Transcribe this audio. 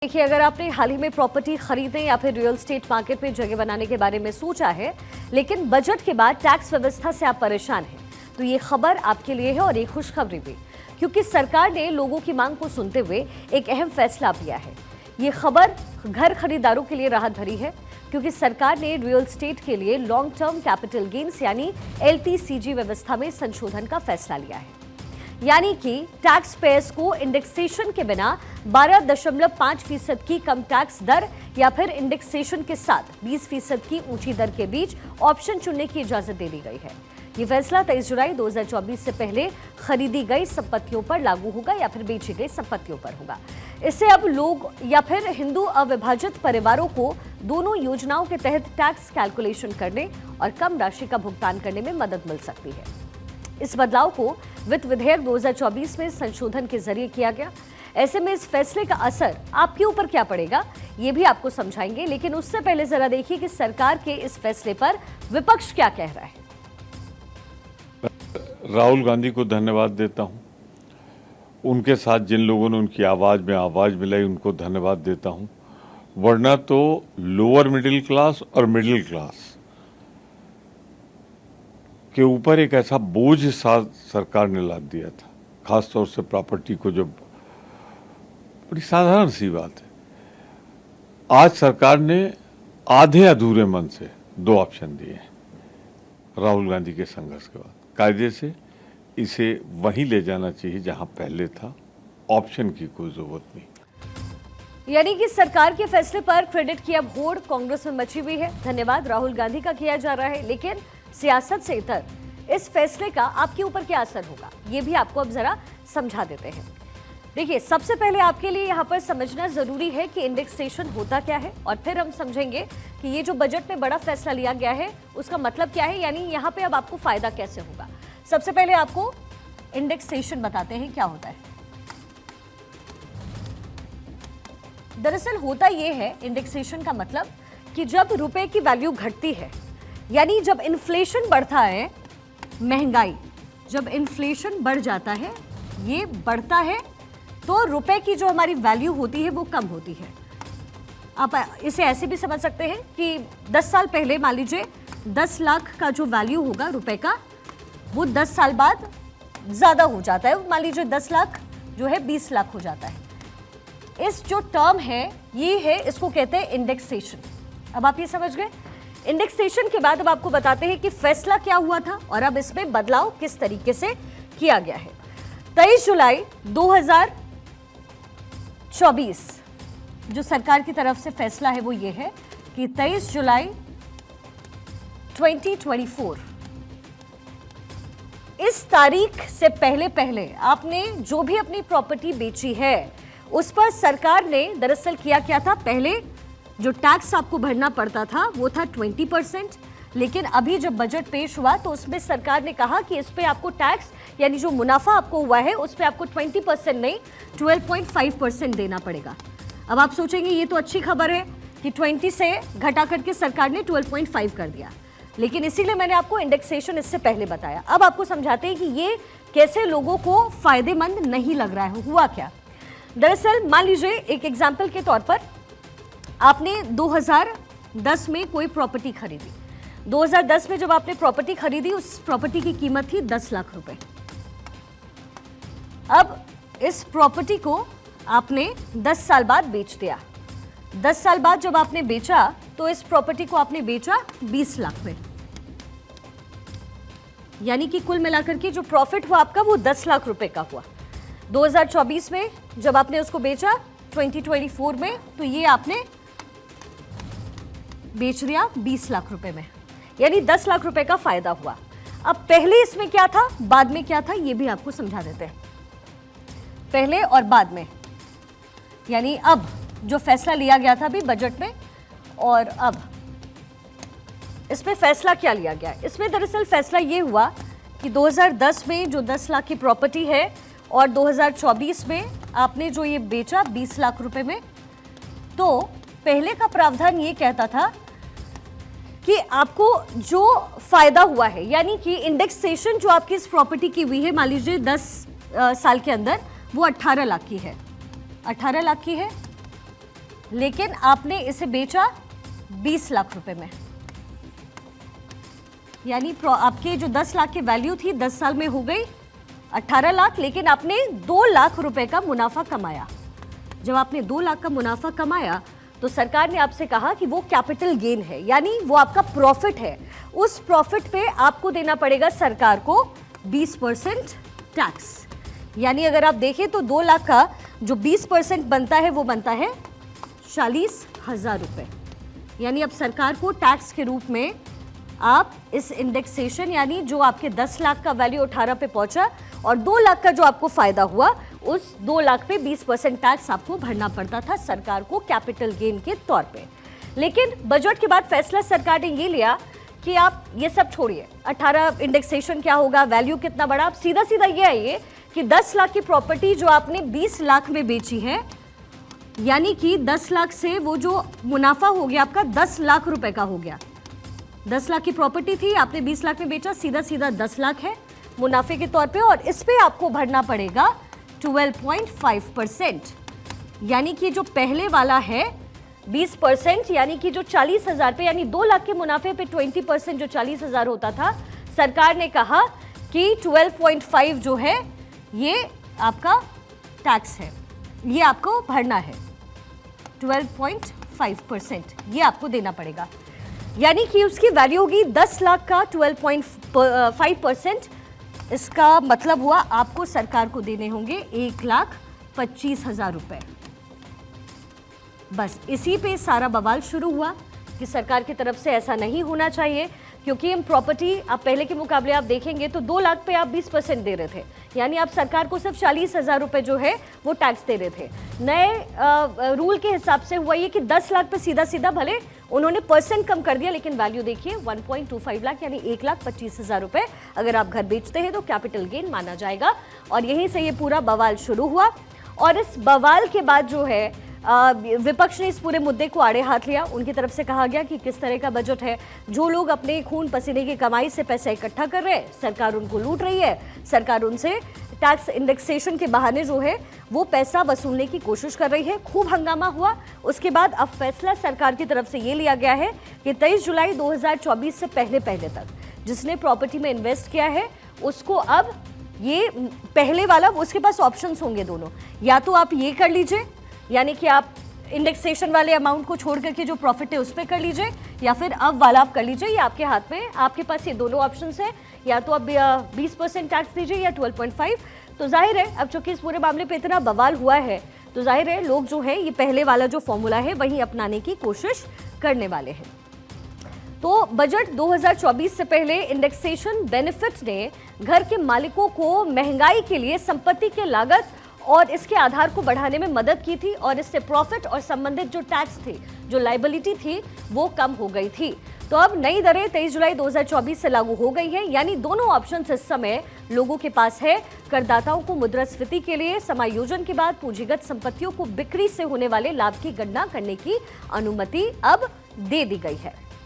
देखिए, अगर आपने हाल ही में प्रॉपर्टी खरीदने या फिर रियल एस्टेट मार्केट में जगह बनाने के बारे में सोचा है, लेकिन बजट के बाद टैक्स व्यवस्था से आप परेशान हैं, तो ये खबर आपके लिए है और एक खुशखबरी भी, क्योंकि सरकार ने लोगों की मांग को सुनते हुए एक अहम फैसला लिया है। ये खबर घर खरीदारों के लिए राहत भरी है, क्योंकि सरकार ने रियल एस्टेट के लिए लॉन्ग टर्म कैपिटल गेन्स यानी LTCG व्यवस्था में संशोधन का फैसला लिया है। यानी कि टैक्स पेयर्स को इंडेक्सेशन के बिना 12.5% की कम टैक्स दर या फिर इंडेक्सेशन के साथ 20% की ऊंची दर के बीच ऑप्शन चुनने की इजाजत दे दी गई है। ये फैसला 23 जुलाई 2024 से पहले खरीदी गई संपत्तियों पर लागू होगा या फिर बेची गई संपत्तियों पर होगा। इससे अब लोग या फिर हिंदू अविभाजित परिवारों को दोनों योजनाओं के तहत टैक्स कैलकुलेशन करने और कम राशि का भुगतान करने में मदद मिल सकती है। इस बदलाव को वित्त विधेयक 2024 में संशोधन के जरिए किया गया। ऐसे में इस फैसले का असर आपके ऊपर क्या पड़ेगा, ये भी आपको समझाएंगे, लेकिन उससे पहले जरा देखिए कि सरकार के इस फैसले पर विपक्ष क्या कह रहा है। राहुल गांधी को धन्यवाद देता हूं। उनके साथ जिन लोगों ने उनकी आवाज में आवाज मिलाई, उनको धन्यवाद देता हूं। वरना तो लोअर मिडिल क्लास और मिडिल क्लास के ऊपर एक ऐसा बोझ सरकार ने लाद दिया था, खासतौर से प्रॉपर्टी को, जो बड़ी साधारण सी बात है। आज सरकार ने आधे अधूरे मन से 2 ऑप्शन दिए हैं। राहुल गांधी के संघर्ष के बाद कायदे से इसे वहीं ले जाना चाहिए जहां पहले था, ऑप्शन की कोई जरूरत नहीं। यानी कि सरकार के फैसले पर क्रेडिट की अब होड़ कांग्रेस में मची हुई है। धन्यवाद राहुल गांधी का किया जा रहा है, लेकिन सियासत से इतर इस फैसले का आपके ऊपर क्या असर होगा, ये भी आपको अब जरा समझा देते हैं। देखिए, सबसे पहले आपके लिए यहाँ पर समझना जरूरी है कि इंडेक्सेशन होता क्या है, और फिर हम समझेंगे कि ये जो बजट में बड़ा फैसला लिया गया है उसका मतलब क्या है, यानी यहाँ पे अब आपको फायदा कैसे होगा। सबसे पहले आपको इंडेक्सेशन बताते हैं क्या होता है। दरअसल होता यह है इंडेक्सेशन का मतलब कि जब रुपए की वैल्यू घटती है, यानी जब इन्फ्लेशन बढ़ता है, महंगाई, जब इन्फ्लेशन बढ़ जाता है, ये बढ़ता है, तो रुपए की जो हमारी वैल्यू होती है वो कम होती है। आप इसे ऐसे भी समझ सकते हैं कि 10 साल पहले मान लीजिए 10 लाख का जो वैल्यू होगा रुपए का, वो 10 साल बाद ज़्यादा हो जाता है। मान लीजिए 10 लाख जो है 20 लाख हो जाता है। इस जो टर्म है ये है, इसको कहते हैं इंडेक्सेशन। अब आप ये समझ गए। इंडेक्सेशन के बाद अब आपको बताते हैं कि फैसला क्या हुआ था और अब इसमें बदलाव किस तरीके से किया गया है। 23 जुलाई 2024 जो सरकार की तरफ से फैसला है वो ये है कि 23 जुलाई 2024 इस तारीख से पहले आपने जो भी अपनी प्रॉपर्टी बेची है उस पर सरकार ने दरअसल किया क्या था, पहले जो टैक्स आपको भरना पड़ता था वो था 20%, लेकिन अभी जब बजट पेश हुआ तो उसमें सरकार ने कहा कि इस पे आपको टैक्स, यानी जो मुनाफा आपको हुआ है उस पे आपको 20% नहीं 12.5% देना पड़ेगा। अब आप सोचेंगे ये तो अच्छी खबर है कि 20 से घटा करके सरकार ने 12.5 कर दिया, लेकिन इसीलिए मैंने आपको इंडेक्सेशन इससे पहले बताया। अब आपको समझाते हैं कि ये कैसे लोगों को फायदेमंद नहीं लग रहा है। हुआ क्या, दरअसल मान लीजिए एक एग्जाम्पल के तौर पर आपने 2010 में कोई प्रॉपर्टी खरीदी। 2010 में जब आपने प्रॉपर्टी खरीदी, उस प्रॉपर्टी की कीमत थी 10 लाख रुपए। अब इस प्रॉपर्टी को आपने 10 साल बाद बेच दिया। 10 साल बाद जब आपने बेचा तो इस प्रॉपर्टी को आपने बेचा 20 लाख में, यानी कि कुल मिलाकर के जो प्रॉफिट हुआ आपका वो 10 लाख रुपए का हुआ। 2024 में जब आपने उसको बेचा 2024 में, तो ये आपने बेच दिया 20 लाख रुपए में, यानी 10 लाख रुपए का फायदा हुआ। अब पहले इसमें क्या था, बाद में क्या था, ये भी आपको समझा देते हैं। पहले और बाद में, यानी अब जो फैसला लिया गया था अभी बजट में, और अब इसमें फैसला क्या लिया गया। इसमें दरअसल फैसला ये हुआ कि 2010 में जो 10 लाख की प्रॉपर्टी है और 2024 में आपने जो ये बेचा 20 लाख रुपए में, तो पहले का प्रावधान ये कहता था कि आपको जो फायदा हुआ है, यानी कि इंडेक्सेशन जो आपकी इस प्रॉपर्टी की हुई है, मान लीजिए 10 साल के अंदर, वो 18 लाख की है। 18 लाख की है, लेकिन आपने इसे बेचा 20 लाख रुपए में, यानी आपके जो 10 लाख की वैल्यू थी 10 साल में हो गई 18 लाख, लेकिन आपने 2 लाख रुपए का मुनाफा कमाया। जब आपने 2 लाख का मुनाफा कमाया तो सरकार ने आपसे कहा कि वो कैपिटल गेन है, यानी वो आपका प्रॉफिट है। उस प्रॉफिट पे आपको देना पड़ेगा सरकार को 20% टैक्स। यानी अगर आप देखें तो 2 लाख का जो 20% बनता है वो बनता है 40,000 रुपये। यानी अब सरकार को टैक्स के रूप में आप इस इंडेक्सेशन, यानी जो आपके 10 लाख का वैल्यू 18 पे पहुंचा और 2 लाख का जो आपको फायदा हुआ, उस 2 लाख पे 20% टैक्स आपको भरना पड़ता था सरकार को कैपिटल गेन के तौर पे। लेकिन बजट के बाद फैसला सरकार ने ये लिया कि आप ये सब छोड़िए, 18 इंडेक्सेशन क्या होगा, वैल्यू कितना बड़ा, आप सीधा सीधा ये आइए कि 10 लाख की प्रॉपर्टी जो आपने 20 लाख में बेची है, यानी कि 10 लाख से वो जो मुनाफा हो गया आपका 10 लाख रुपए का हो गया। 10 लाख की प्रॉपर्टी थी, आपने 20 लाख में बेचा, सीधा सीधा 10 लाख है मुनाफे के तौर पे, और इस पे आपको भरना पड़ेगा 12.5%। यानी कि जो पहले वाला है 20%, यानी कि जो 40,000 पे, यानी 2 लाख के मुनाफे पे 20% जो 40,000 होता था, सरकार ने कहा कि 12.5 जो है ये आपका टैक्स है, ये आपको भरना है। 12.5% ये आपको देना पड़ेगा, यानी कि उसकी वैल्यू होगी 10 लाख का 12.5%। इसका मतलब हुआ आपको सरकार को देने होंगे 1,25,000 रुपए। बस इसी पे सारा बवाल शुरू हुआ कि सरकार की तरफ से ऐसा नहीं होना चाहिए, क्योंकि हम प्रॉपर्टी आप पहले के मुकाबले आप देखेंगे तो 2 लाख पे आप 20% दे रहे थे, यानी आप सरकार को सिर्फ 40,000 रुपए जो है वो टैक्स दे रहे थे। नए रूल के हिसाब से हुआ ये कि 10 लाख पे सीधा सीधा भले उन्होंने परसेंट कम कर दिया, लेकिन वैल्यू देखिए 1.25 लाख, यानी 1,25,000 रुपए अगर आप घर बेचते हैं तो कैपिटल गेन माना जाएगा। और यहीं से ये पूरा बवाल शुरू हुआ। और इस बवाल के बाद जो है विपक्ष ने इस पूरे मुद्दे को आड़े हाथ लिया। उनकी तरफ से कहा गया कि किस तरह का बजट है, जो लोग अपने खून पसीने की कमाई से पैसा इकट्ठा कर रहे हैं, सरकार उनको लूट रही है, सरकार उनसे टैक्स इंडेक्सेशन के बहाने जो है वो पैसा वसूलने की कोशिश कर रही है। खूब हंगामा हुआ। उसके बाद अब फैसला सरकार की तरफ से ये लिया गया है कि 23 जुलाई 2024 से पहले तक जिसने प्रॉपर्टी में इन्वेस्ट किया है उसको अब ये पहले वाला, उसके पास ऑप्शंस होंगे दोनों, या तो आप ये कर लीजिए, यानी कि आप इंडेक्सेशन वाले अमाउंट को छोड़ करके जो प्रॉफिट है उस पर कर लीजिए, या फिर अब वाला आप कर लीजिए। ये आपके हाथ में, आपके पास ये दोनों ऑप्शंस हैं, या तो आप 20% टैक्स दीजिए या 12.5। तो जाहिर है अब चूंकि इस पूरे मामले पे इतना बवाल हुआ है तो जाहिर है लोग जो है ये पहले वाला जो फॉर्मूला है वही अपनाने की कोशिश करने वाले हैं। तो बजट 2024 से पहले इंडेक्सेशन बेनिफिट ने घर के मालिकों को महंगाई के लिए संपत्ति के लागत और इसके आधार को बढ़ाने में मदद की थी, और इससे प्रॉफिट और संबंधित जो टैक्स थी, जो लायबिलिटी थी, वो कम हो गई थी। तो अब नई दरें 23 जुलाई 2024 से लागू हो गई है, यानी दोनों ऑप्शंस इस समय लोगों के पास है। करदाताओं को मुद्रास्फीति के लिए समायोजन के बाद पूंजीगत संपत्तियों को बिक्री से होने वाले लाभ की गणना करने की अनुमति अब दे दी गई है।